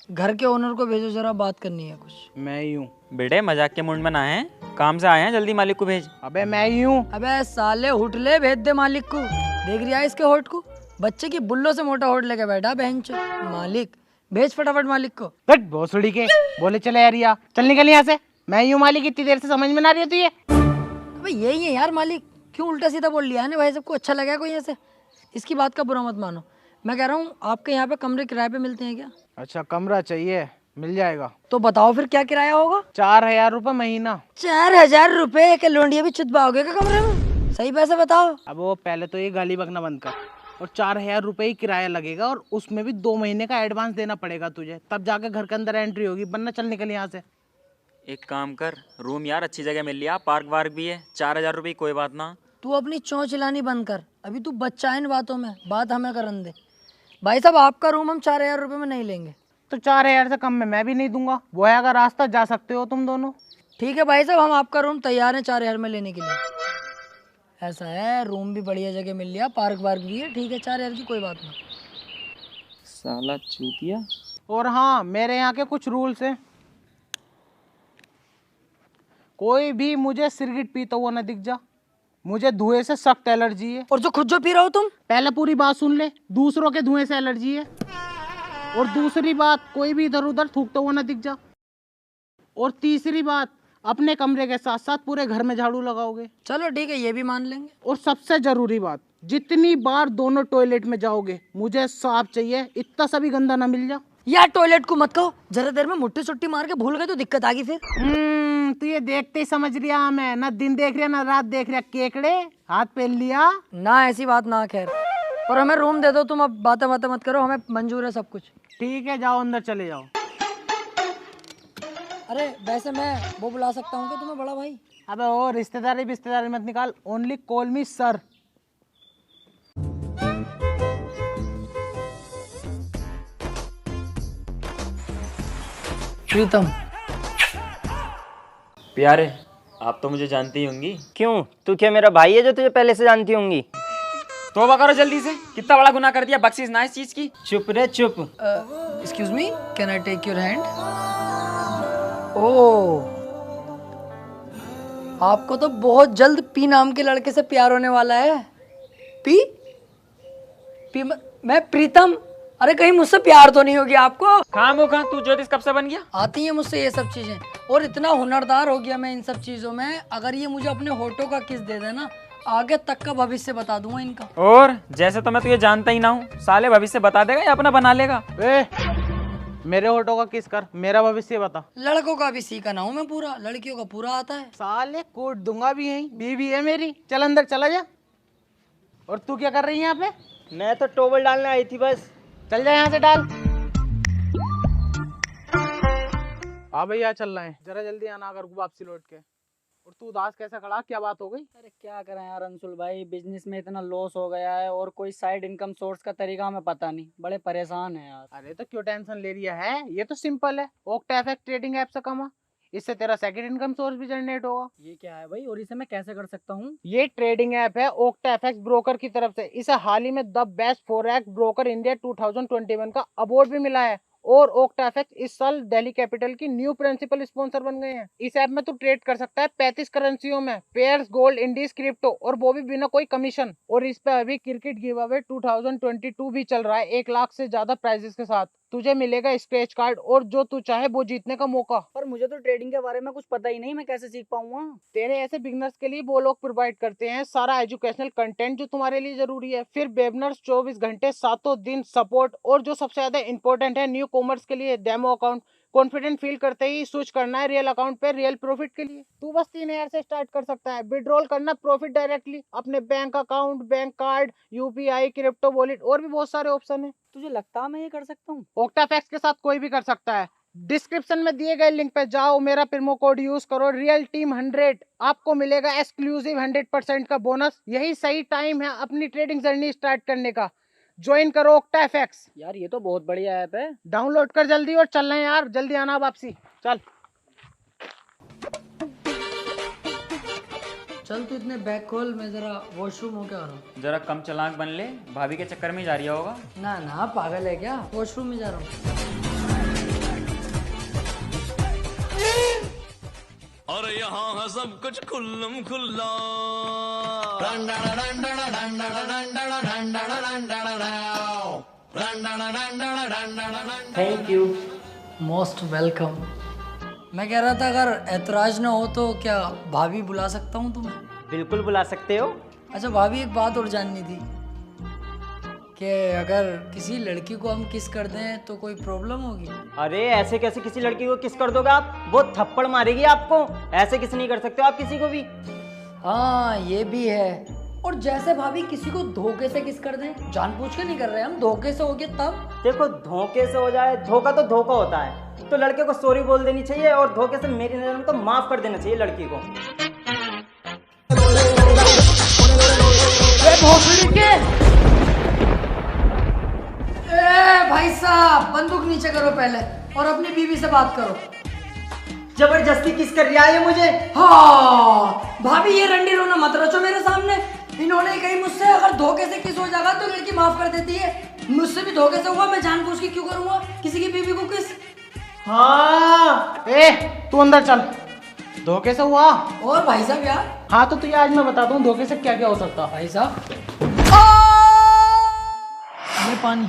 घर के ओनर को भेजो, जरा बात करनी है कुछ। मैं ही हूँ। बेटे मजाक के मूड में ना है, काम से आए हैं, जल्दी मालिक को भेज। अबे मैं ही हूँ। अबे साले हुटले, भेज दे मालिक को। देख रही है इसके होठ को, बच्चे की बुल्लो से मोटा होठ लेके बैठा बहनचो। मालिक भेज फटाफट मालिक को। हट भोसड़ी के, बोले चले यारिया, चल निकल यहाँ से। मैं ही हूँ मालिक, इतनी देर से समझ में ना रही है तुझे? अबे यही है यार मालिक, क्यों उल्टा सीधा बोल लिया है ना भाई? सबको अच्छा लगा कोई ऐसे? इसकी बात का बुरा मत मानो। मैं कह रहा हूँ आपके यहाँ पे कमरे किराए पे मिलते हैं क्या? अच्छा कमरा चाहिए, मिल जाएगा। तो बताओ फिर क्या किराया होगा? 4000 रुपये महीना। 4000 रुपए? के लोंडिया भी चुदवाओगे क्या कमरे में? सही पैसे बताओ। अब वो पहले तो ये गाली बकना बंद कर। और 4000 रुपये ही किराया लगेगा, और उसमें भी 2 महीने का एडवांस देना पड़ेगा तुझे, तब जाके घर के अंदर एंट्री होगी, वरना चल निकल यहाँ से। एक काम कर, रूम यार अच्छी जगह मिल लिया, पार्क वार्क भी है, 4000 रुपये कोई बात ना। तू अपनी चौंच चिल्लानी बंद कर, अभी तू बच्चा है इन बातों में, बात हमें करन दे। भाई साहब आपका रूम हम 4000 रुपये में नहीं लेंगे। तो 4000 से कम में मैं भी नहीं दूंगा, वो है अगर रास्ता जा सकते हो तुम दोनों। ठीक है भाई साहब, हम आपका रूम तैयार है 4000 में लेने के लिए। ऐसा है, रूम भी बढ़िया जगह मिल लिया, पार्क वार्क भी है, ठीक है 4000 की कोई बात नहीं। साला चूतिया। और हाँ, मेरे यहाँ के कुछ रूल्स हैं। कोई भी मुझे सिगरेट पीता हुआ ना दिख जा, मुझे धुएं से सख्त एलर्जी है। और जो खुद जो पी रहे हो तुम? पहले पूरी बात सुन ले, दूसरों के धुएं से एलर्जी है। और दूसरी बात, कोई भी इधर उधर थूकता हुआ ना दिख जा। और तीसरी बात, अपने कमरे के साथ साथ पूरे घर में झाड़ू लगाओगे। चलो ठीक है, ये भी मान लेंगे। और सबसे जरूरी बात, जितनी बार दोनों टॉयलेट में जाओगे मुझे साफ चाहिए, इतना सा भी गंदा ना मिल जा। यार टॉयलेट को मत कहो, जरा देर में मुट्ठी सुट्टी मार के भूल गए तो दिक्कत आ गई फिर। तू ये देखते ही समझ रिया, मैं ना दिन देख रिया ना रात देख रिया, केकड़े हाथ पहन लिया ना। ऐसी बात ना, खैर। और हमें रूम दे दो, तुम अब बातें बातें मत करो, हमें मंजूर है सब कुछ। ठीक है, जाओ अंदर चले जाओ। अरे वैसे मैं वो बुला सकता हूँ क्या तुम्हें, बड़ा भाई? अबे ओ रिश्तेदारी मत निकाल, ओनली कॉल मी सर। प्रीतम। प्यारे, आप तो मुझे जानती ही होंगी। क्यों, तू क्या मेरा भाई है जो तुझे पहले से जानती होंगी? तोबा करो जल्दी से, कितना बड़ा गुनाह कर दिया, बख्शीश ना इस चीज की। चुप रे चुप। Excuse me, can I take your hand? Oh, आपको तो बहुत जल्द पी नाम के लड़के से प्यार होने वाला है। पी पी मैं प्रीतम। अरे कहीं मुझसे प्यार तो नहीं होगी आपको? खामोखा तू ज्योतिष कब से बन गया? आती है मुझसे ये सब चीजें, और इतना हुनरदार हो गया मैं इन सब चीजों में। अगर ये मुझे अपने होठों का किस दे देना, आगे तक का भविष्य बता दूंगा इनका। और जैसे तो मैं तुझे जानता ही ना हूँ, साले भविष्य बता देगा या अपना बना लेगा? मेरे होठों का किस कर, मेरा भविष्य बता। लड़कों का भी सीखा ना हूँ मैं पूरा, लड़कियों का पूरा आता है। साले कूट दूंगा भी यहीं, बीवी है मेरी। चल अंदर चला जा। और तू क्या कर रही है यहाँ पे? मैं तो टॉवल डालने आई थी बस। चल जा यहाँ से, डाल। हाँ भैया चल रहे हैं, जरा जल्दी आना अगर वापसी लौट के। और तू उदास कैसा खड़ा, क्या बात हो गई? अरे क्या करें यार अंशुल भाई, बिजनेस में इतना लॉस हो गया है और कोई साइड इनकम सोर्स का तरीका हमें पता नहीं, बड़े परेशान है यार। अरे तो क्यों टेंशन ले रही है, ये तो सिंपल है। ओक्टाफेक्स ट्रेडिंग ऐप से कमा, इससे तेरा सेकंड इनकम सोर्स भी जनरेट होगा। ये क्या है भाई, और इसे मैं कैसे कर सकता हूँ? ये ट्रेडिंग ऐप है ओक्टाफेक्स ब्रोकर की तरफ से। इसे हाल ही में the best forex broker India 2021 का अवार्ड भी मिला है। और ओक्टाफेक्स इस साल दिल्ली कैपिटल की न्यू प्रिंसिपल स्पॉन्सर बन गए हैं। इस ऐप में तू ट्रेड कर सकता है 35 करेंसियों में, पेयर्स, गोल्ड, इंडीज, क्रिप्टो, और वो भी बिना कोई कमीशन। और इस पे अभी क्रिकेट गिव अवे 2022 भी चल रहा है, 1 लाख से ज्यादा प्राइजेस के साथ। तुझे मिलेगा स्क्रैच कार्ड और जो तू चाहे वो जीतने का मौका। पर मुझे तो ट्रेडिंग के बारे में कुछ पता ही नहीं, मैं कैसे सीख पाऊंगा? तेरे ऐसे बिगनर्स के लिए वो लोग प्रोवाइड करते हैं सारा एजुकेशनल कंटेंट जो तुम्हारे लिए जरूरी है। फिर वेबिनार्स 24 घंटे 7 दिन सपोर्ट, और जो सबसे ज्यादा इंपॉर्टेंट है, न्यू कॉमर्स के लिए डेमो अकाउंट। कॉन्फिडेंट फील करते ही स्विच करना है रियल अकाउंट पे, रियल प्रॉफिट के लिए। तू बस 3000 से स्टार्ट कर सकता है। विड्रॉल करना प्रॉफिट डायरेक्टली अपने bank account, bank card, UPI, crypto wallet, और भी बहुत सारे ऑप्शन है। तुझे लगता है मैं ये कर सकता हूँ? ओक्टाफेक्स के साथ कोई भी कर सकता है। डिस्क्रिप्शन में दिए गए लिंक पे जाओ, मेरा प्रोमो कोड यूज करो रियल टीम 100, आपको मिलेगा एक्सक्लूसिव 100% का बोनस। यही सही टाइम है अपनी ट्रेडिंग जर्नी स्टार्ट करने का। ज्वाइन करो ओक्टा एफएक्स, यार ये तो बहुत बढ़िया ऐप है। डाउनलोड कर जल्दी और चल रहे हैं यार, जल्दी आना वापसी। चल चल तू इतने बैक खोल, मैं जरा वॉशरूम होके आ रहा हूँ। जरा कम चालाक बन ले, भाभी के चक्कर में ही जा रही होगा। ना ना पागल है क्या, वॉशरूम में जा रहा हूँ। और यहाँ है सब कुछ खुल्लम खुल्ला। Thank you. Most welcome. मैं कह रहा था अगर ऐतराज ना हो तो क्या भाभी बुला सकता हूँ तुम्हें? बिल्कुल बुला सकते हो। अच्छा भाभी, एक बात और जाननी थी कि अगर किसी लड़की को हम किस कर दें तो कोई प्रॉब्लम होगी? अरे ऐसे कैसे किसी लड़की को किस कर दोगे आप, वो थप्पड़ मारेगी आपको। ऐसे किस नहीं कर सकते हो आप किसी को भी। हाँ ये भी है। और जैसे भाभी किसी को धोखे से किस कर दें, जानबूझ के नहीं कर रहे हम, धोखे से हो गया तब। देखो धोखे से हो जाए, धोखा तो धोखा होता है, तो लड़के को सॉरी बोल देनी चाहिए और धोखे से मेरी नजर में तो माफ कर देना चाहिए लड़की को। भाई साहब बंदूक नीचे करो पहले और अपनी बीवी से बात करो। जबरदस्ती किस कर रही है मुझे? हाँ भाभी, ये रंडी रोना मत रचो मेरे सामने। इन्होंने कही मुझसे अगर धोखे से किस हो जाएगा तो लड़की माफ कर देती है। मुझसे भी धोखे से हुआ, मैं जानबूझ के क्यों करूंगा किसी की बीवी को किस? हाँ ए तू अंदर चल, धोखे से हुआ। और भाई साहब यार, हाँ तो तुझे आज मैं बताता हूँ धोखे से क्या क्या हो सकता है। भाई साहब ये पानी।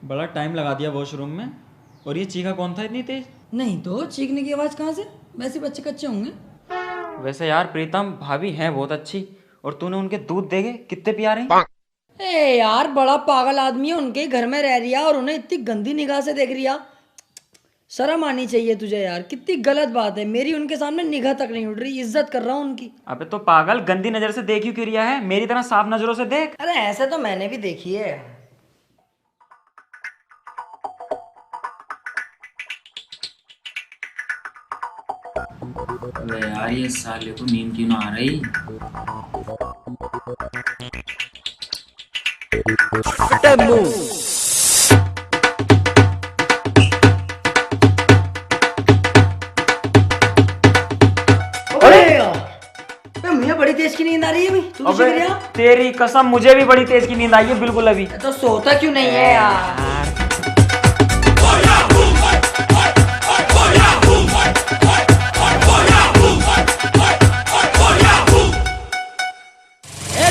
बड़ा टाइम लगा दिया वॉशरूम में। और ये चीखा कौन था इतनी तेज? नहीं तो चीखने की आवाज कहाँ से, वैसे बच्चे कच्चे होंगे। वैसे यार प्रीतम, भाभी है बहुत अच्छी, और तूने उनके दूध देखे कितने प्यारे हैं। ए यार, बड़ा पागल आदमी है, उनके घर में रह रही है और उन्हें इतनी गंदी निगाह से देख रही है। शर्म आनी चाहिए तुझे यार, कितनी गलत बात है। मेरी उनके सामने निगाह तक नहीं उठ रही, इज्जत कर रहा हूँ उनकी। अबे तो पागल, गंदी नजर से देख क्यों रिया है? मेरी तरह साफ नजरों से देख। अरे ऐसे तो मैंने भी देखी है। अबे यार ये साले को नींद क्यों ना आ रही? मुझे बड़ी तेज की नींद आ रही है अभी। तू अबे तेरी कसम, मुझे भी बड़ी तेज की नींद आई है बिल्कुल अभी। तो सोता क्यों नहीं है यार?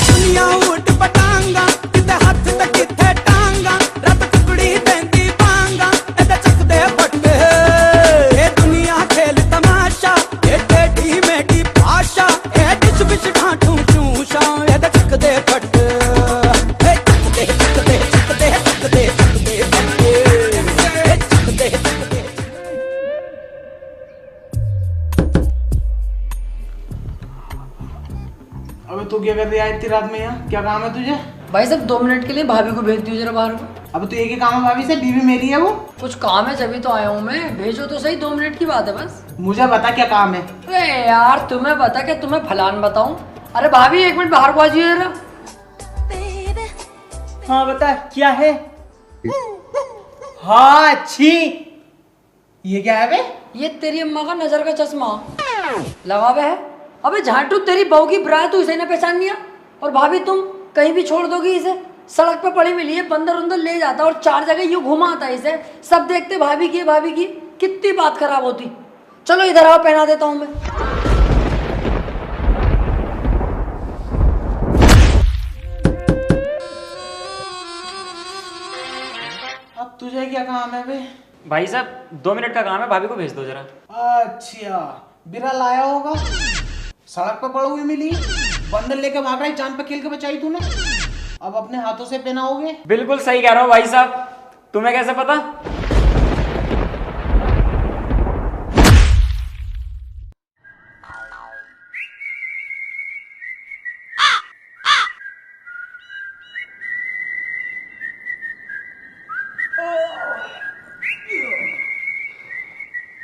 दुनिया उठ पटांगा, किते हाथ ते किते टांगा, रब टुकड़ी देंदी पांगा, एदा चकदे पटके। ए दुनिया खेल तमाशा, ए टेढ़ी मेढ़ी भाषा, ए डिश बिश ढांठू चूशा, एदा चकदे पटके। ए चकदे चकदे चकदे चकदे चकदे पटके, ए चकदे चकदे। अबे तू क्या कर रही है इतनी रात में यहाँ, क्या काम है तुझे? भाई साहब 2 मिनट के लिए भाभी को भेज दियो जरा बाहर को। अब तू एक ही काम है भाभी से, बीवी मेरी है वो। कुछ काम है जब तो आया हूँ मैं, भेजो तो सही, 2 मिनट की बात है बस। मुझे बता क्या काम है। अरे यार तुम्हें बता क्या, तुम्हें फलान बताऊं? अरे भाभी 1 मिनट बाहर को आ जाइए जरा। हाँ बता क्या है। हाँ अच्छी। ये क्या है बे? ये तेरी अम्मा का नजर का चश्मा लगा हुआ है। अबे झाटू, तेरी बहू की ब्रा तू इसे ना पहचान लिया? और भाभी तुम कहीं भी छोड़ दोगी इसे? सड़क पे पड़ी मिली है, बंदर उंदर ले जाता और 4 जगह यूं घुमाता इसे, सब देखते भाभी की भाभी की। कितनी बात खराब होती। चलो इधर आओ, पहना देता हूँ मैं। अब तुझे क्या काम है बे? भाई साहब 2 मिनट का काम है, भाभी को भेज दो जरा। अच्छा, बिरा लाया होगा, सड़क पे पड़ी हुई मिली, बंदर लेके भाग रहा है, जान पे खेल के बचाई तूने, अब अपने हाथों से पहनाओगे। बिल्कुल सही कह रहा हूँ भाई साहब, तुम्हें कैसे पता?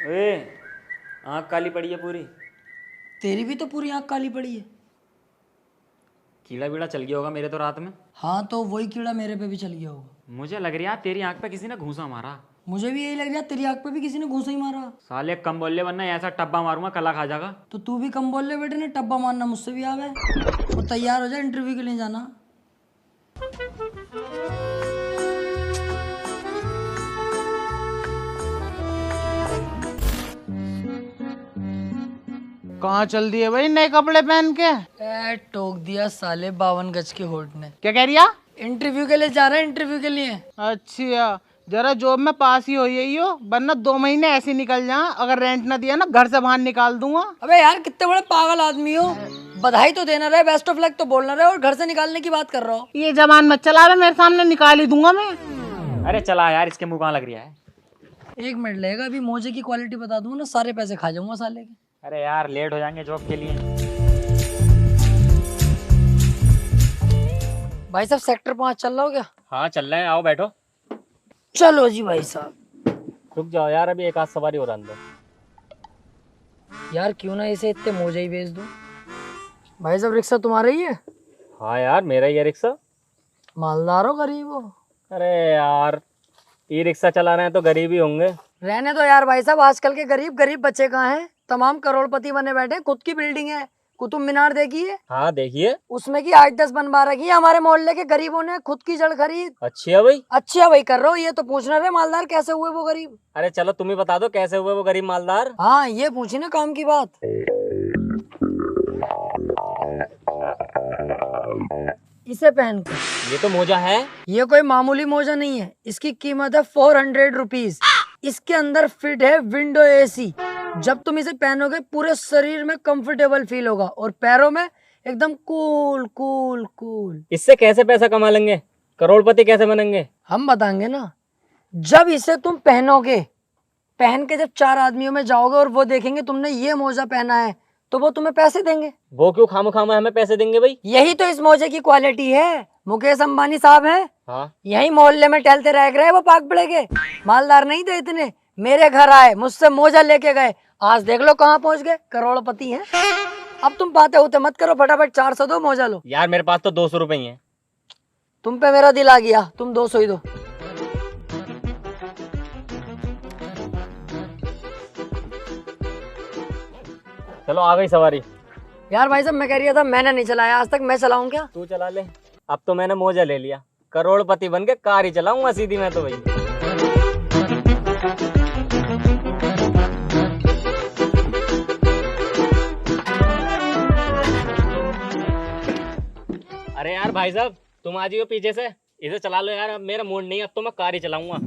ए, आँख काली पड़ी है पूरी। तेरी भी तो पूरी आँख काली पड़ी है। कीड़ा बीड़ा चल गया होगा मेरे तो रात में। हाँ तो वही कीड़ा मेरे पे भी चल गया होगा। मुझे लग रहा है तेरी आँख पे किसी ने घूंसा मारा। मुझे भी यही लग रहा है, तेरी आँख पे भी किसी ने घूंसा ही मारा। साले कम बोल ले वरना ऐसा टब्बा मारूंगा कला खा जाएगा। तो तू भी कम बोल ले बेटे ने, टब्बा मारना मुझसे भी आवे। और तैयार हो जा, इंटरव्यू के लिए जाना। कहाँ चल दिए भाई नए कपड़े पहन के? टोक दिया साले 52 गज के होठ ने। क्या कह रिया? इंटरव्यू के लिए जा रहा है, इंटरव्यू के लिए। अच्छा, जरा जॉब में पास ही हो यही हो, वरना 2 महीने ऐसे निकल जा। अगर रेंट ना दिया ना घर से बाहर निकाल दूंगा। अबे यार कितने बड़े पागल आदमी हो, बधाई तो देना रहे, बेस्ट ऑफ लक तो बोलना रहे, और घर से निकालने की बात कर रहा हो। ये जबान मत चला रहे, मेरे सामने निकाल ही दूंगा मैं। अरे चला यार, इसके मुंह कहाँ लग रहा है। 1 मिनट लगेगा, अभी मोजे की क्वालिटी बता दूंगा ना, सारे पैसे खा जाऊंगा साले के। अरे यार लेट हो जाएंगे जॉब के लिए। भाई साहब सेक्टर 5 चल रहा हो क्या? हाँ चल रहे हैं, आओ बैठो। चलो जी भाई साहब। रुक जाओ यार, अभी एक आध सवारी और अंदर। यार क्यों ना इसे इतने मोजे ही भेज दूं। भाई साहब रिक्शा तुम्हारा ही है? हाँ यार मेरा ही है रिक्शा। मालदार हो गरीब हो? अरे यार ई रिक्शा चला रहे हैं तो गरीब ही होंगे। रहने दो यार भाई साहब, आजकल के गरीब बच्चे कहाँ हैं, तमाम करोड़पति बने बैठे। खुद की बिल्डिंग है, कुतुब मीनार देखिए। हाँ देखिए। उसमें की 8-10 बनवा रखी है। हमारे मोहल्ले के गरीबों ने खुद की जड़ खरीद। अच्छी है भाई। अच्छी है भाई कर रहे हो, ये तो पूछना रहे मालदार कैसे हुए वो गरीब। अरे चलो तुम ही बता दो कैसे हुए वो गरीब मालदार। हाँ ये पूछी ना काम की बात। इसे पहन कर। ये तो मोजा है। ये कोई मामूली मोजा नहीं है, इसकी कीमत है 400 रुपीज। इसके अंदर फिट है विंडो एसी। जब तुम इसे पहनोगे पूरे शरीर में कंफर्टेबल फील होगा और पैरों में एकदम कूल कूल कूल। इससे कैसे पैसा कमा लेंगे, करोड़पति कैसे बनेंगे? हम बताएंगे ना। जब इसे तुम पहनोगे, पहन के जब 4 आदमियों में जाओगे और वो देखेंगे तुमने ये मोजा पहना है, तो वो तुम्हें पैसे देंगे। वो क्यों खामा हमें पैसे देंगे भाई? यही तो इस मोजे की क्वालिटी है। मुकेश अंबानी साहब हैं, हाँ। यही मोहल्ले में टहलते रह गए, वो पाक पड़े के मालदार नहीं थे इतने। मेरे घर आए, मुझसे मोजा लेके गए, आज देख लो कहाँ पहुंच गए, करोड़पति हैं। अब तुम बातें होते मत करो, फटाफट 400 दो, मोजा लो। यार मेरे पास तो 200 रुपए ही है। तुम पे मेरा दिल आ गया, तुम 200 ही दो। चलो आ गई सवारी। यार भाई साहब मैं कह रहा था, मैंने नहीं चलाया आज तक, मैं चलाऊं क्या? तू चला ले। अब तो मैंने मोजा ले लिया, करोड़पति बन के कार ही चलाऊंगा सीधी मैं तो भाई। अरे यार भाई साहब तुम आ जाइए पीछे से, इसे चला लो यार, अब मेरा मूड नहीं है, अब तो मैं कार ही चलाऊंगा।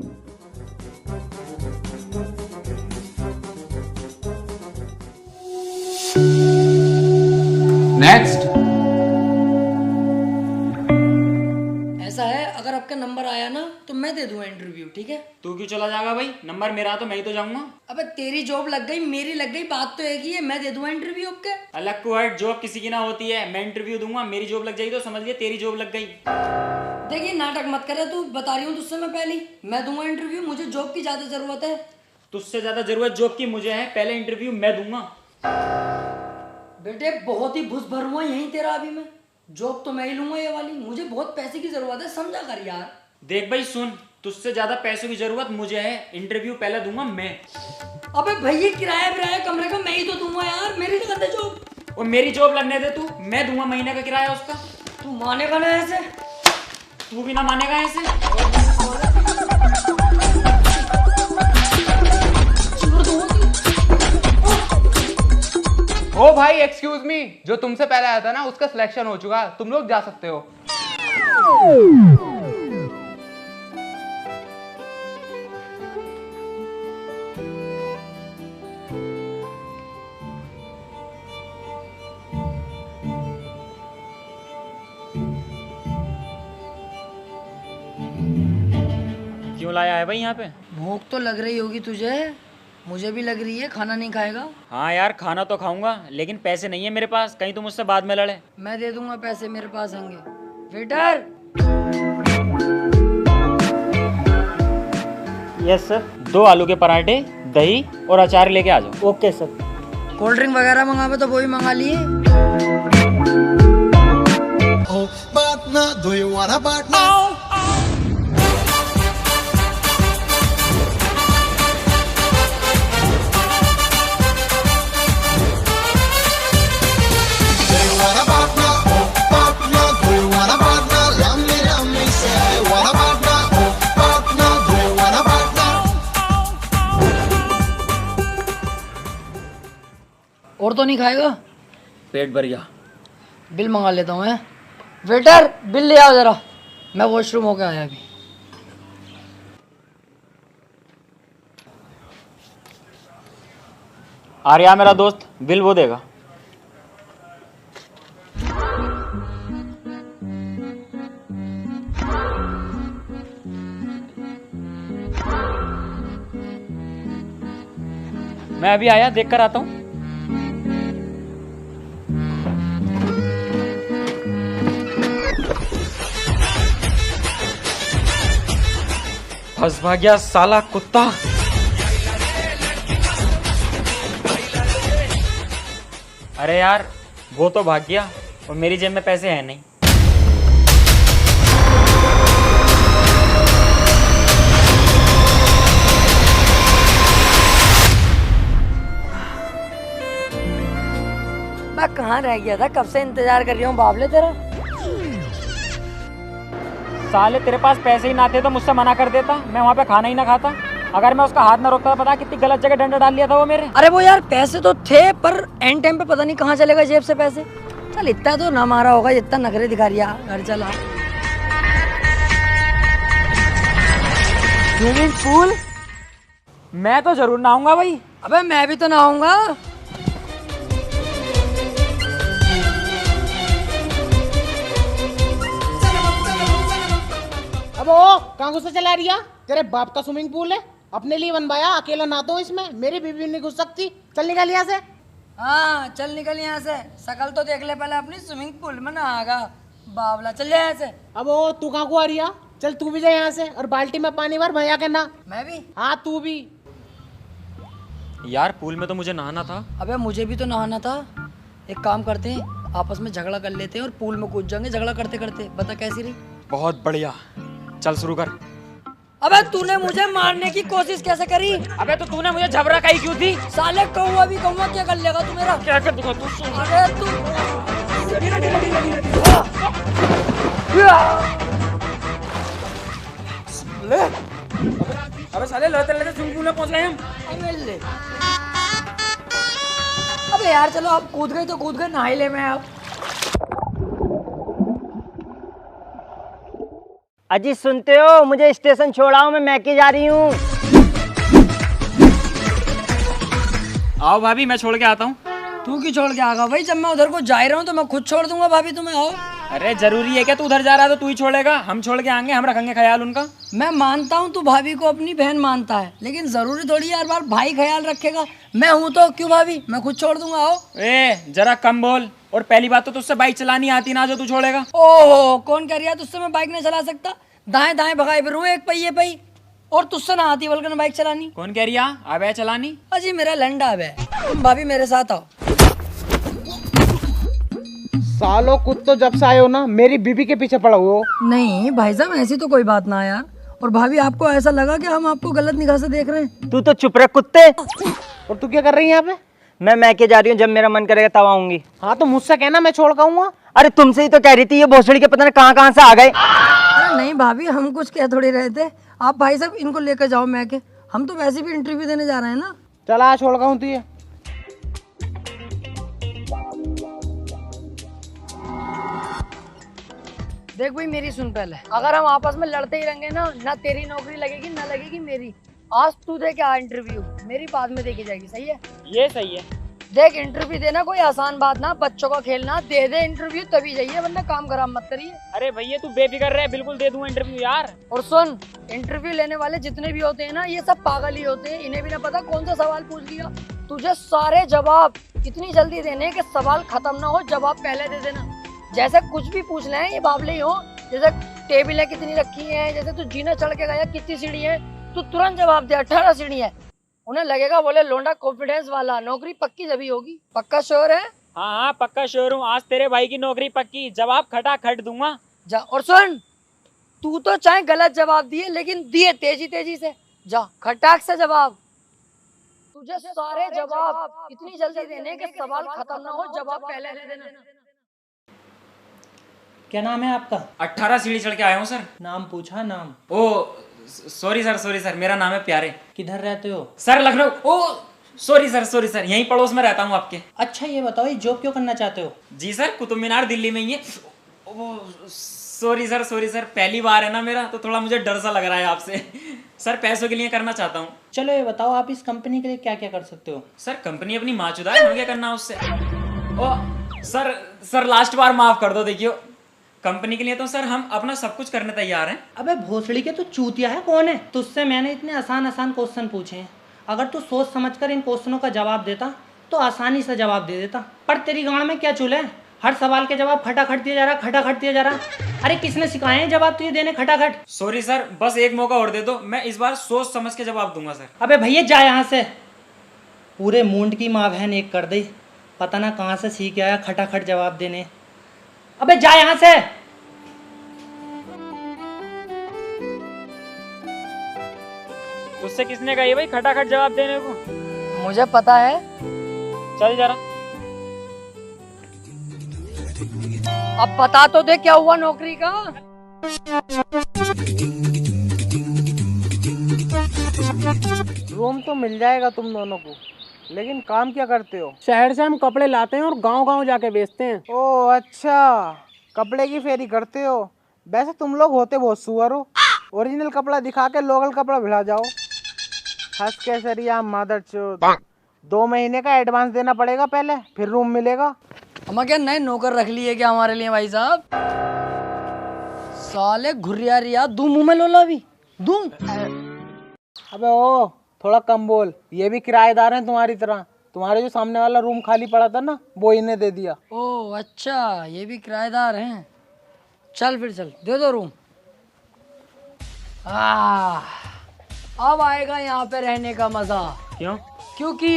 नेक्स्ट। ऐसा है, अगर आपका नंबर आया ना तो मैं दे दूंगा इंटरव्यू, ठीक है? तू क्यों चला जाएगा भाई? नंबर मेरा तो मैं ही तो जाऊंगा। अबे तेरी जॉब लग गई, मेरी लग गई, बात तो एक ही है। मैं दे दूंगा इंटरव्यू आपके। अलग को हट, जॉब किसी की ना होती है। मैं इंटरव्यू दूंगा, मेरी जॉब लग जाएगी तो समझ लिए तेरी जॉब लग गई। देखिए नाटक मत करे, तू बता रही हूँ तुझसे मैं पहले, मैं दूंगा इंटरव्यू, मुझे जॉब की ज्यादा जरूरत है। तुझसे ज्यादा जरूरत जॉब की मुझे है, पहले इंटरव्यू मैं दूंगा। बेटे बहुत ही घुस भर हुआ यहीं तेरा, अभी मैं जॉब तो मैं ही लूंगा ये वाली, मुझे बहुत पैसे की जरूरत है, समझा कर यार। देख भाई सुन, तुझसे ज्यादा पैसों की जरूरत मुझे है, इंटरव्यू पहले दूंगा मैं। अबे भैया किराया कमरे का मैं ही तो दूंगा यार, मेरी नहीं करते जॉब। और मेरी जॉब लगने दे तू, मैं दूंगा महीने का किराया उसका। तू मानेगा ना ऐसे? तू भी ना मानेगा ऐसे। ओ भाई एक्सक्यूज मी, जो तुमसे पहले आया था ना उसका सिलेक्शन हो चुका, तुम लोग जा सकते हो। क्यों लाया है भाई यहाँ पे? भूख तो लग रही होगी तुझे, मुझे भी लग रही है। खाना नहीं खाएगा? हाँ यार खाना तो खाऊंगा, लेकिन पैसे नहीं है मेरे पास, कहीं तुम मुझसे बाद में लड़े। मैं दे दूंगा पैसे, मेरे पास होंगे। वेटर। Yes sir. 2 आलू के पराठे, दही और अचार लेके आ जाओ। Okay sir. कोल्ड ड्रिंक वगैरह मंगावे तो वही मंगा लिए। partner, do you want a partner? Do you want a partner? Oh, partner, do you want a partner? Love me, say, want a partner? Oh, partner, do you want a partner? और तो नहीं खाएगा? पेट भर गया। Bill मंगा लेता हूँ मैं। वेटर बिल ले आओ जरा, मैं वॉशरूम होके आया अभी। आर्या मेरा दोस्त, बिल वो देगा। मैं अभी आया, देख कर आता हूँ। फंस भाग गया साला कुत्ता। अरे यार वो तो भाग गया और मेरी जेब में पैसे हैं नहीं। मैं कहाँ रह गया था, कब से इंतजार कर रही हूँ बाबले तेरा। साले तेरे पास पैसे ही ना थे तो मुझसे मना कर देता, मैं वहाँ पे खाना ही ना खाता। अगर मैं उसका हाथ ना रोकता तो पता कितनी गलत जगह डंडा डाल लिया था वो मेरे। अरे वो यार पैसे तो थे पर एंड टाइम पे पता नहीं कहाँ चलेगा जेब से पैसे। चल इतना तो ना मारा होगा जितना नखरे दिखा रही है। घर चला। Swimming pool? मैं तो जरूर नहाऊंगा भाई। अबे मैं भी तो नहाऊंगा। अब ओ कहाँ घुसा चला रिया? तेरे बाप का स्विमिंग पूल है, अपने लिए बनवाया, अकेला नहाता हूँ इसमें, मेरी बीवी नहीं घुस सकती। चल निकल यहाँ से। हाँ चल निकल यहाँ से, शकल तो देख ले पहले अपनी। स्विमिंग पूल में नहागा बावला, चल जाए यहाँ से। अब ओ तू कहाँ को आ रिया? चल तू भी जा यहाँ से और बाल्टी में पानी भर भैया के ना। मैं भी? हाँ तू भी। यार पूल में तो मुझे नहाना था। अबे मुझे भी तो नहाना था। एक काम करते हैं, आपस में झगड़ा कर लेते हैं और पूल में कूद जाएंगे झगड़ा करते करते। बता कैसी रही? बहुत बढ़िया, चल शुरू कर। अबे तूने मुझे मारने की कोशिश कैसे करी? अबे तो तूने मुझे झबरा काई क्यों थी? साले कौवा भी कौवा, क्या कर लेगा तू मेरा? क्या कर दूंगा तू? अरे तू अबे साले लड़ते लड़ते स्विमिंग पूल में पहुंच गए हम। अबे यार चलो आप कूद गए तो कूद गए, नहा ही ले मैं अब। अजी सुनते हो, मुझे स्टेशन छोड़ाओ, मैं मैके जा रही हूँ। आओ भाभी मैं छोड़ के आता हूँ। तू क्यों छोड़ के आगा भाई? जब मैं उधर को जा ही रहा हूँ तो मैं खुद छोड़ दूंगा भाभी तुम्हें। आओ। अरे जरूरी है क्या तू उधर जा रहा है तो तू ही छोड़ेगा? हम छोड़ के आएंगे, हम रखेंगे ख्याल उनका। मैं मानता हूँ तू भाभी को अपनी बहन मानता है, लेकिन जरूरी थोड़ी हर बार भाई ख्याल रखेगा। मैं हूँ तो क्यों भाभी, मैं खुद छोड़ दूंगा। आओ। ए जरा कम बोल, और पहली बात तो तुझसे बाइक चलानी आती ना जो तू छोड़ेगा। ओहो कौन कह रहा है तुझसे मैं बाइक नहीं चला सकता? दाएं दाएं भगाए फिरूं एक पहिए पे ही, और तुझसे ना आती बल्कि बाइक चलानी। कौन कह रिया आबे चलानी? अजी मेरा लंडा है। तुम भाभी मेरे साथ आओ। सालो कुछ तो जब से आए हो ना मेरी बीबी के पीछे पड़ा हुआ हो। नहीं भाई साहब ऐसी तो कोई बात ना यार। और भाभी आपको ऐसा लगा कि हम आपको गलत निगाह से देख रहे हैं? तू तो चुप रह कुत्ते। और तू क्या कर रही है यहाँ पे? मैं मैके जा रही हूँ, जब मेरा मन करेगा तब आऊंगी। हाँ तो मुझसे कहना, मैं छोड़ खाऊंगा। अरे तुमसे ही तो कह रही थी, ये भोसड़ी के पता नहीं कहाँ कहाँ से आ गए। अरे नहीं भाभी हम कुछ कह थोड़ी रहे थे। आप भाई साहब इनको लेकर जाओ मैके, हम तो वैसे भी इंटरव्यू देने जा रहे हैं ना। चला छोड़ खाऊं तुझे। देख भाई मेरी सुन पहले, अगर हम आपस में लड़ते ही रहेंगे ना तेरी नौकरी लगेगी ना लगेगी मेरी। आज तू दे के आ इंटरव्यू, मेरी बाद में देखी जाएगी। सही है? ये सही है। देख इंटरव्यू देना कोई आसान बात ना, बच्चों का खेलना। दे दे इंटरव्यू तभी जाइए, वरना काम खराब मत करिए। अरे भैया तू बेफिक्र रहे, बिल्कुल दे दूंगा इंटरव्यू यार। और सुन, इंटरव्यू लेने वाले जितने भी होते हैं ना ये सब पागल ही होते हैं। इन्हें भी ना पता कौन सा सवाल पूछ लिया। तुझे सारे जवाब इतनी जल्दी देने कि सवाल खत्म ना हो, जवाब पहले दे देना। जैसे कुछ भी पूछ ले ये बावले ही हो, जैसे टेबल है कितनी रखी है, जैसे तू जीना चढ़ के गया कितनी सीढ़ी है, तू तुरंत जवाब दे 18 सीढ़ी है। उन्हें लगेगा बोले लोंडा कॉन्फिडेंस वाला, नौकरी पक्की जभी होगी। पक्का श्योर है? हाँ हाँ पक्का श्योर हूँ, आज तेरे भाई की नौकरी पक्की, जवाब खटाखट दूंगा। जा और सुन, तू तो चाहे गलत जवाब दिए लेकिन दिए तेजी तेजी से। जा खटाक से जवाब। तुझे सारे जवाब इतनी जल्दी देने के सवाल खत्म ना हो, जवाब पहले दे देना। क्या नाम है आपका? 18 सीढ़ी चढ़ के आया हूँ सर। नाम पूछा? नाम? ओ सॉरी सर, मेरा नाम है प्यारे। किधर रहते हो? सर लखनऊ। ओ सॉरी सर, यहीं पड़ोस में रहता हूँ आपके। अच्छा ये बताओ, ये जॉब क्यों करना चाहते हो? जी सर, कुतुब मीनार दिल्ली में ही है। सॉरी सर, पहली बार है ना मेरा, तो थोड़ा मुझे डर सा लग रहा है आपसे। सर पैसों के लिए करना चाहता हूँ। चलो ये बताओ, आप इस कंपनी के लिए क्या क्या कर सकते हो? सर कंपनी अपनी माचुदा है, हमें क्या करना उससे। ओ सर लास्ट बार माफ कर दो। देखियो कंपनी के लिए तो सर हम अपना सब कुछ करने तैयार हैं। अबे भोसड़ी के, तू चूतिया है कौन है? तुझसे मैंने इतने आसान क्वेश्चन पूछे हैं, अगर तू सोच समझकर इन क्वेश्चनों का जवाब देता तो आसानी से जवाब दे देता, पर तेरी गांड में क्या चूल है? हर सवाल के जवाब खटाखट दिया जा रहा। अरे किसने सिखाए हैं जवाब तुझे देने खटाखट? सॉरी सर, बस एक मौका और दे दो, मैं इस बार सोच समझ के जवाब दूंगा सर। अबे भैया जा यहाँ से। पूरे मूंड की माँ बहन एक कर दी, पता ना कहाँ से सीख आया खटाखट जवाब देने। अबे जा यहाँ से। उससे किसने कही भाई खटाखट जवाब देने को? मुझे पता है। चल जरा। अब बता तो दे क्या हुआ नौकरी का। रूम तो मिल जाएगा तुम दोनों को, लेकिन काम क्या करते हो? शहर से हम कपड़े लाते हैं और गांव-गांव जाके बेचते हैं। ओह अच्छा, कपड़े की फेरी करते हो। वैसे तुम लोग होते बहुत सुअर हो, ओरिजिनल कपड़ा दिखा के लोकल कपड़ा भिड़ा जाओ। हंस के सरिया मदरचोद। 2 महीने का एडवांस देना पड़ेगा पहले, फिर रूम मिलेगा। हम क्या नए नौकर रख लिए क्या हमारे लिए भाई साहब? साले घुरिया रिया दूं मुंह में लोला भी दूं। अबे ओ थोड़ा कम बोल, ये भी किराएदार हैं तुम्हारी तरह। तुम्हारे जो सामने वाला रूम खाली पड़ा था ना, वो इन्हें दे दिया। ओह अच्छा, ये भी किराएदार हैं। चल फिर चल, दे दो रूम। अब आएगा यहाँ पे रहने का मजा। क्यों? क्योंकि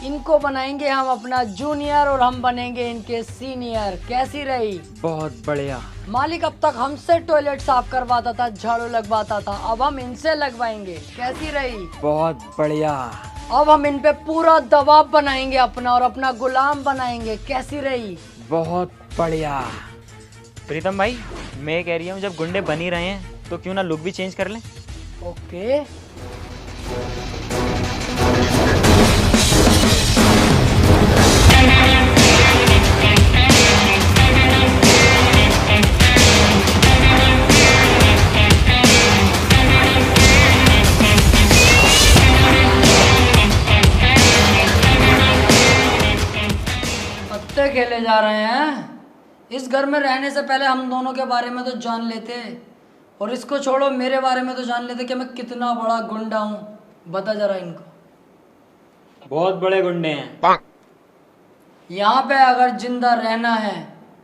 इनको बनाएंगे हम अपना जूनियर और हम बनेंगे इनके सीनियर। कैसी रही? बहुत बढ़िया। मालिक अब तक हमसे टॉयलेट साफ करवाता था, झाड़ू लगवाता था, अब हम इनसे लगवाएंगे। कैसी रही? बहुत बढ़िया। अब हम इन पे पूरा दबाव बनाएंगे अपना और अपना गुलाम बनाएंगे। कैसी रही? बहुत बढ़िया। प्रीतम भाई, मैं कह रही हूँ जब गुंडे बन ही रहे हैं तो क्यों ना लुक भी चेंज कर लें। ओके। पत्ते खेले जा रहे हैं। इस घर में रहने से पहले हम दोनों के बारे में तो जान लेते, और इसको छोड़ो मेरे बारे में तो जान लेते कि मैं कितना बड़ा गुंडा हूँ। बता जरा इनको। बहुत बड़े गुंडे हैं। यहाँ पे अगर जिंदा रहना है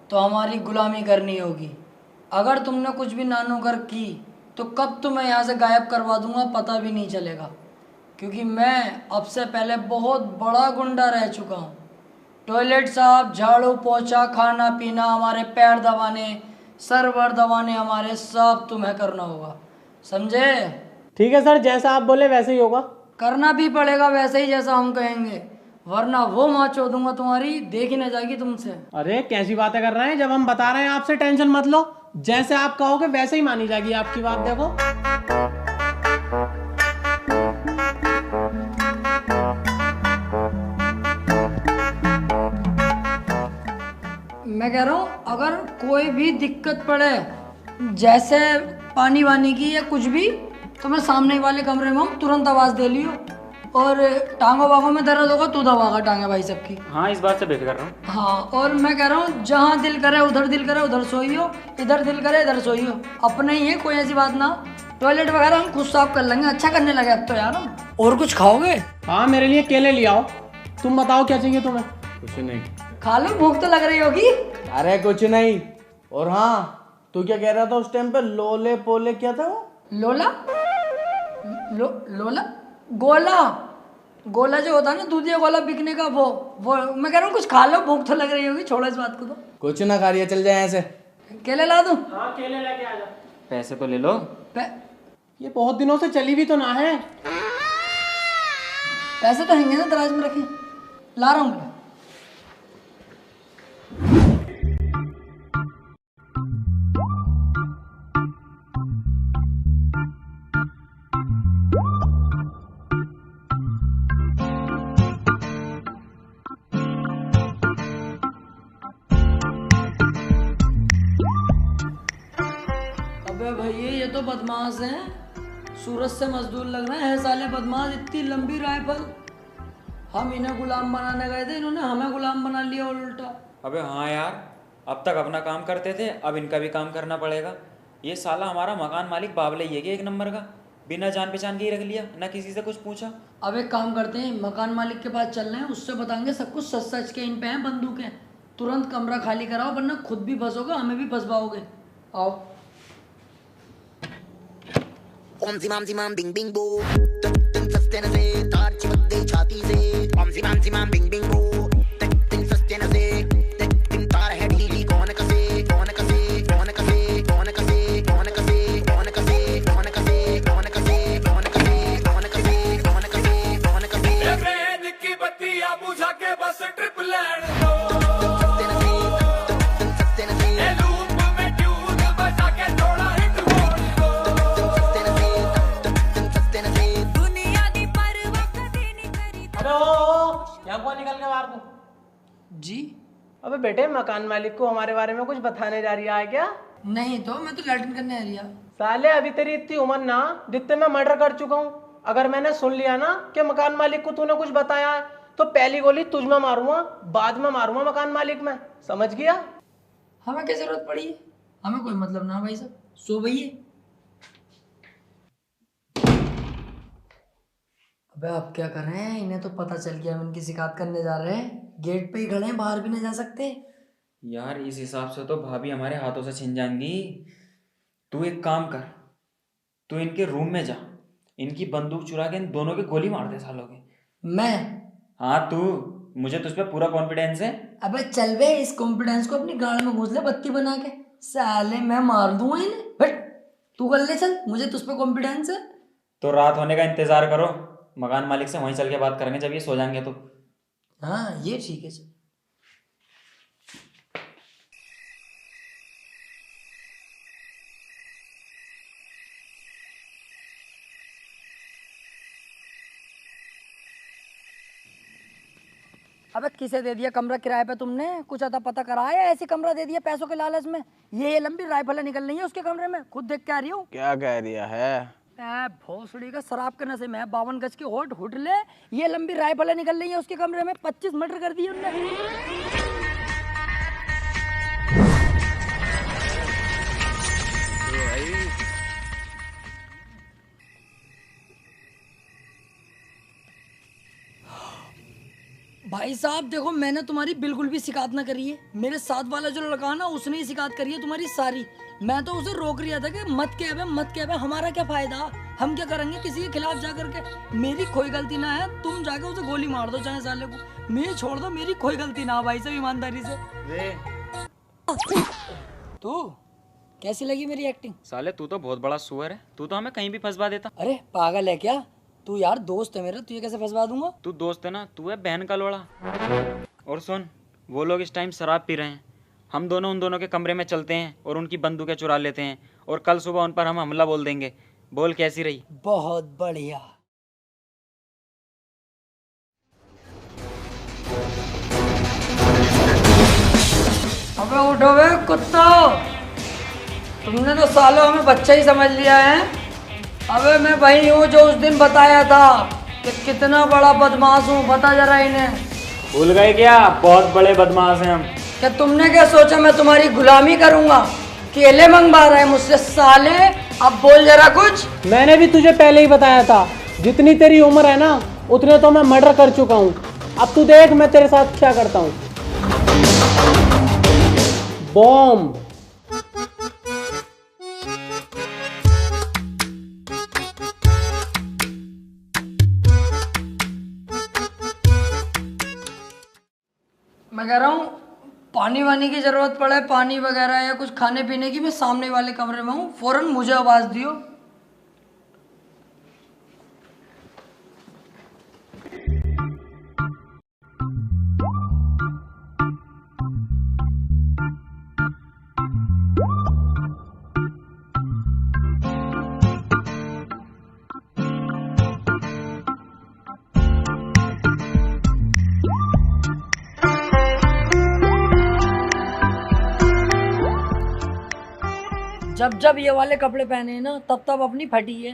तो हमारी गुलामी करनी होगी। अगर तुमने कुछ भी नानूकर की तो कब तुम्हें यहाँ से गायब करवा दूंगा पता भी नहीं चलेगा, क्योंकि मैं अब से पहले बहुत बड़ा गुंडा रह चुका हूँ। टॉयलेट साफ, झाड़ू पोछा, खाना पीना, हमारे पैर दबाने, सरवर दबाने हमारे सब तुम्हें करना होगा, समझे? ठीक है सर, जैसा आप बोले वैसे ही होगा। करना भी पड़ेगा वैसे ही जैसा हम कहेंगे, वरना वो माँ चोदूंगा तुम्हारी, देख ही न जाएगी तुमसे। अरे कैसी बातें कर रहे हैं, जब हम बता रहे हैं आपसे टेंशन मत लो, जैसे आप कहोगे वैसे ही मानी जाएगी आपकी बात। देखो मैं कह रहा हूँ अगर कोई भी दिक्कत पड़े, जैसे पानी वानी की या कुछ भी, तो मैं सामने वाले कमरे में हूँ, तुरंत आवाज़ दे लियो। और टांगों वागों में दर्द होगा तू दबागा टांगे भाई सबकी। हाँ इस बात से बेफिक्र कर रहा हूँ। हाँ, और मैं कह रहा हूँ जहाँ दिल करे उधर सोइयो, इधर दिल करे इधर सोइयो। अपने ही है, कोई ऐसी बात ना। टॉयलेट वगैरह हम खुद साफ कर लेंगे, अच्छा करने लगे अब तो यार हम। और कुछ खाओगे? हाँ मेरे लिए केले ले आओ। तुम बताओ क्या चाहिए तुम्हें? कुछ नहीं। खा लो, भूख तो लग रही होगी। अरे कुछ नहीं। और हाँ, तू क्या कह रहा था उस टाइम पे? लोले पोले क्या था वो? लोला? लोला? गोला? गोला जो होता है ना, दूधिया गोला बिकने का, वो मैं कह रहा हूँ कुछ खा लो, भूख तो लग रही होगी, छोड़ो इस बात को। तो कुछ ना खा रही है, चल जाए ऐसे। केले ला दूं? हाँ केले लेके आ जा। पैसे तो ले लो। ये बहुत दिनों से चली भी तो ना है। पैसे तो हैंगे ना दराज में रखे, ला रहा हूँ मैं। अबे भैया ये तो बदमाश हैं, सूरत से मजदूर लग रहे हैं साले बदमाश। इतनी लंबी राइफल, हम इन्हें गुलाम बनाने गए थे, इन्होंने हमें गुलाम बना लिया और उल्टा। अबे हाँ यार, अब तक अपना काम करते थे, अब इनका भी काम करना पड़ेगा। ये साला हमारा मकान मालिक बाबले ही है कि एक नंबर का, बिना जान पहचान के ही रख लिया, ना किसी से कुछ पूछा। अब एक काम करते हैं, मकान मालिक के पास चल रहे हैं, उससे बताएंगे सब कुछ सच सच के। इन पे हैं बंदूकें, तुरंत कमरा खाली कराओ वरना खुद भी फंसोगे, हमें भी फंसवाओगे। आओ। ओम जिमाम जिमाम बिंग बिंग बो, तन सस्ते न से तार चिपक गई छाती से। ओम जिमाम बिंग बिंग बो, तन सस्ते न से तन तार है ढीली। कौन कसे कौन कसे कौन कसे कौन कसे कौन कसे कौन कसे कौन कसे कौन कसे कौन कसे कौन कसे कौन कसे कौन कसे। ट्रेन की बत्तियां बुझा के बस ट्रिप लैंड दो। सस्ते न से लूप में ट्यून बजा के थोड़ा हिट बोल दो। दुनिया दी परवाह कदी नहीं करी। अबे ओ यहाँ कौन निकल के मार दूं? जी अबे बेटे, मकान मालिक को हमारे बारे में कुछ बताने जा रही है क्या? नहीं तो मैं तो लैट्रिन करने आ रही। साले अभी तेरी इतनी उम्र ना, जितने मैं मर्डर कर चुका हूँ। अगर मैंने सुन लिया ना कि मकान मालिक को तूने कुछ बताया है, तो पहली गोली तुझ में मारूंगा, बाद में मारूंगा मकान मालिक में, समझ गया? हमें क्या जरूरत पड़ी है, हमें कोई मतलब ना भाई साहब, सो भैया। अबे अब क्या कर रहे हैं, इन्हें तो पता चल गया हम इनकी शिकायत करने जा रहे हैं। गेट पे ही खड़े हैं, बाहर भी नहीं जा सकते। यार इस हिसाब से तो भाभी हमारे हाथों से छिन जाएंगी। तू एक काम कर, तू इनके रूम में जा, इनकी बंदूक चुरा के इन दोनों की गोली मार दे सालों के। मैं? हाँ तू, मुझे तुझ पे पूरा कॉन्फिडेंस है। अबे चल बे, इस कॉन्फिडेंस को अपनी गाड़ में घुस ले बत्ती बना के, साले मैं मार दूंगा इन्हें। बट तू कर ले, चल, मुझे तुझ पे कॉन्फिडेंस है। तो रात होने का इंतजार करो, मकान मालिक से वहीं चल के बात करेंगे जब ये सो जाएंगे तो। हाँ ये ठीक है, चल। अबे किसे दे दिया कमरा किराए पे तुमने? कुछ अता पता कराया, ऐसी कमरा दे दिया पैसों के लालच में? ये लंबी राइफलें निकल रही है उसके कमरे में, खुद देख के आ रही हूँ। क्या कह दिया है? भोसड़ी का शराब के नशे में 52 गज की होट हुट ले, ये लंबी राइफलें निकल रही है उसके कमरे में। 25 मर्डर कर दिए उनने। भाई साहब देखो, मैंने तुम्हारी बिल्कुल भी शिकायत ना करी है। मेरे साथ वाला जो लड़का ना, उसने ही शिकायत करी है तुम्हारी सारी। मैं तो उसे रोक रहा था कि मत कह बे, हमारा क्या फायदा, हम क्या करेंगे किसी के खिलाफ जा करके। मेरी कोई गलती ना है, तुम जाके उसे गोली मार दो चाहे साले को, मैं छोड़ दो, मेरी कोई गलती ना। भाई साहब ईमानदारी से। तू कैसी लगी मेरी एक्टिंग? साले तू तो बहुत बड़ा सुअर है, तू तो हमें कहीं भी फंसवा देता। अरे पागल है क्या तू? यार दोस्त है मेरा, तू ये कैसे फंसवा दूंगा? तू दोस्त है ना, तू है बहन का लोड़ा। और सुन, वो लोग इस टाइम शराब पी रहे हैं, हम दोनों उन दोनों के कमरे में चलते हैं और उनकी बंदूकें चुरा लेते हैं, और कल सुबह उन पर हम हमला बोल देंगे। बोल कैसी रही? बहुत बढ़िया। अबे उठो बे कुत्तो, तुमने तो सालों हमें बच्चा ही समझ लिया है। अबे मैं वही हूँ जो उस दिन बताया था कि कितना बड़ा बदमाश हूँ, बता जरा इन्हें। भूल गए क्या? बहुत बड़े बदमाश हैं हम। क्या तुमने क्या सोचा मैं तुम्हारी गुलामी करूंगा? केले मंगवा रहे हैं मुझसे साले, अब बोल जरा कुछ। मैंने भी तुझे पहले ही बताया था, जितनी तेरी उम्र है ना, उतने तो मैं मर्डर कर चुका हूँ। अब तू देख मैं तेरे साथ क्या करता हूँ। बॉम्ब। मैं कह रहा हूँ पानी वानी की जरूरत पड़े, पानी वगैरह या कुछ खाने पीने की, मैं सामने वाले कमरे में हूँ, फौरन मुझे आवाज दियो। जब जब ये वाले कपड़े पहने हैं ना, तब तब अपनी फटी है।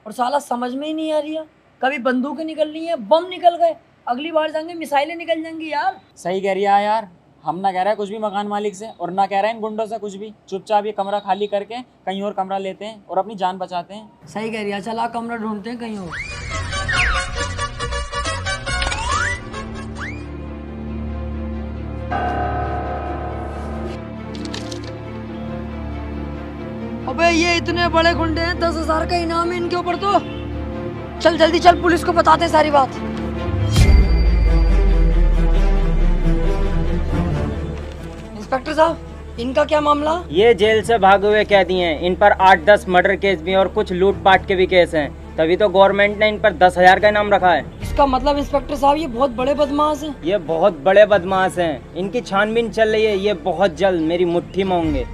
और साला समझ में ही नहीं आ रही है, कभी बंदूकें निकल रही हैं, बम निकल गए, अगली बार जाएंगे मिसाइलें निकल जाएंगी यार। सही कह रही है यार, हम ना कह रहे हैं कुछ भी मकान मालिक से और ना कह रहे हैं इन गुंडों से कुछ भी। चुपचाप ये कमरा खाली करके कहीं और कमरा लेते हैं और अपनी जान बचाते हैं। सही कह रही है, चला कमरा ढूंढते हैं कहीं और। अबे ये इतने बड़े गुंडे हैं, 10,000 का इनाम है इनके ऊपर तो। चल जल्दी चल, पुलिस को बताते हैं सारी बात। इंस्पेक्टर साहब, इनका क्या मामला? ये जेल से भागे हुए कैदी हैं। इन पर 8-10 मर्डर केस भी हैं और कुछ लूटपाट के भी केस हैं। तभी तो गवर्नमेंट ने इन पर 10,000 का इनाम रखा है। इसका मतलब इंस्पेक्टर साहब ये बहुत बड़े बदमाश हैं। ये बहुत बड़े बदमाश हैं। इनकी छानबीन चल रही है। ये बहुत जल्द मेरी मुट्ठी में होंगे।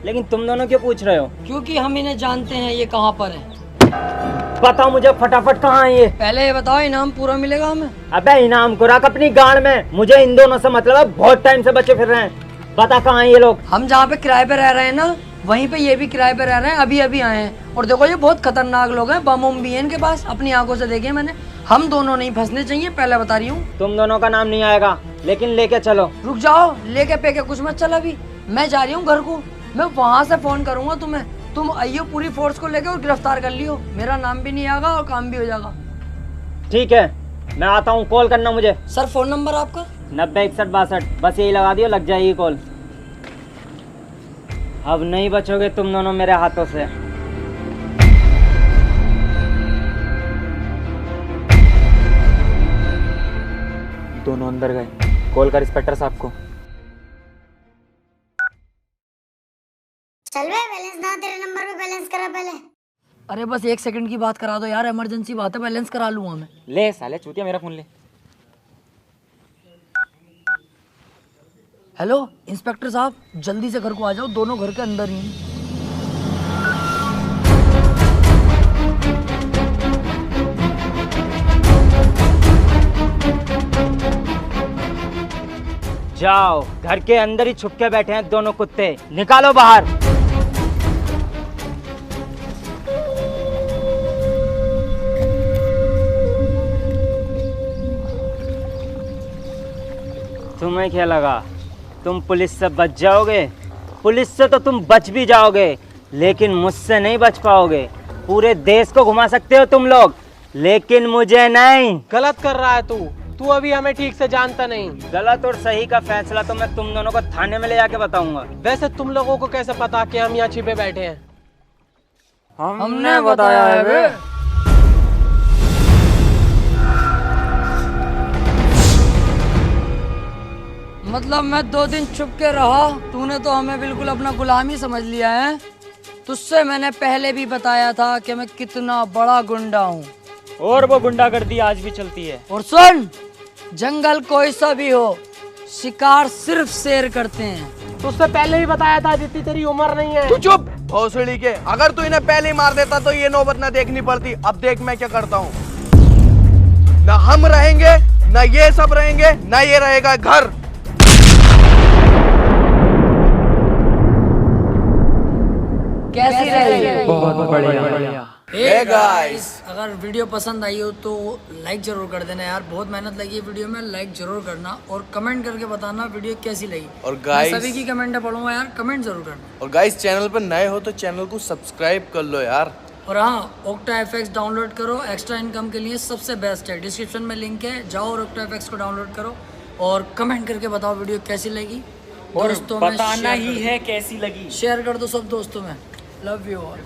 लेकिन तुम दोनों क्यों पूछ रहे हो? क्योंकि हम इन्हें जानते हैं ये कहाँ पर है। बताओ मुझे फटाफट, कहाँ है ये? पहले ये बताओ, इनाम पूरा मिलेगा हमें? अबे इनाम को रख अपनी गाड़ में, मुझे इन दोनों से मतलब है। बहुत टाइम से बचे फिर रहे हैं। बता कहाँ है ये लोग? हम जहाँ पे किराए पे रह रहे हैं ना, वहीं पे ये भी किराए पे रह रहे हैं। अभी अभी आए हैं। और देखो ये बहुत खतरनाक लोग हैं, बम उम भी है इनके पास, अपनी आंखों से देखे मैंने। हम दोनों नहीं फंसने चाहिए, पहले बता रही हूँ। तुम दोनों का नाम नहीं आएगा, लेकिन लेके चलो। रुक जाओ, लेके पे के कुछ मत चल। अभी मैं जा रही हूँ घर को, मैं वहाँ से फोन करूंगा तुम्हें। तुम आइयो पूरी फोर्स को लेके और गिरफ्तार कर लियो। मेरा नाम भी नहीं आएगा और काम भी हो जाएगा। ठीक है, मैं आता हूँ। कॉल करना मुझे। सर फोन नंबर आपका? 906162। बस यही लगा दियो, लग जाएगी कॉल। अब नहीं बचोगे तुम दोनों मेरे हाथों से। दोनों अंदर गए। कॉल कर इंस्पेक्टर साहब को। चल बे, बैलेंस ना तेरे नंबर पे बैलेंस करा पहले। अरे बस 1 सेकंड की बात करा दो यार, इमरजेंसी बात है, बैलेंस करा लूंगा मैं। ले साले चूतिया, मेरा फोन ले। हेलो इंस्पेक्टर साहब, जल्दी से घर को आ जाओ, दोनों घर के अंदर ही हैं। जाओ, घर के अंदर ही छुप के बैठे हैं दोनों कुत्ते, निकालो बाहर। तुम्हें क्या लगा तुम पुलिस से बच जाओगे? पुलिस से तो तुम बच भी जाओगे, लेकिन मुझसे नहीं बच पाओगे। पूरे देश को घुमा सकते हो तुम लोग, लेकिन मुझे नहीं। गलत कर रहा है तू अभी हमें ठीक से जानता नहीं। गलत और सही का फैसला तो मैं तुम दोनों को थाने में ले जाके बताऊंगा। वैसे तुम लोगों को कैसे पता कि हम यहाँ छिपे बैठे हैं? हमने बताया है बे। मतलब मैं 2 दिन छुप के रहा, तूने तो हमें बिल्कुल अपना गुलाम ही समझ लिया है। तुझसे मैंने पहले भी बताया था कि मैं कितना बड़ा गुंडा हूँ। और वो गुंडागर्दी आज भी चलती है। और सुन, जंगल कोई सा भी हो, शिकार सिर्फ शेर करते हैं। तुझसे पहले ही बताया था, जितनी तेरी उम्र नहीं है। तू चुप भोसड़ी के। अगर तू इन्हें पहले ही मार देता तो ये नौबत ना देखनी पड़ती। अब देख मैं क्या करता हूँ। ना हम रहेंगे, ना ये सब रहेंगे, ना ये रहेगा घर। कैसी रही? बहुत बढ़िया। हे गाइस, अगर वीडियो पसंद आई हो तो लाइक जरूर कर देना यार। बहुत मेहनत लगी है वीडियो में, लाइक जरूर करना और कमेंट करके बताना वीडियो कैसी लगी। और गाइस, सभी की कमेंट पढ़ूंगा यार, कमेंट जरूर करना। और गाइस, चैनल पर नए हो तो चैनल को सब्सक्राइब कर लो यार। और हाँ, OctaFX डाउनलोड करो, एक्स्ट्रा इनकम के लिए सबसे बेस्ट है। डिस्क्रिप्शन में लिंक है, जाओ और OctaFX को डाउनलोड करो और कमेंट करके बताओ वीडियो कैसी लगी। और दोस्तों में बताना शेयर ही कर दो। है कैसी लगी। शेयर कर दो सब दोस्तों में। Love you all.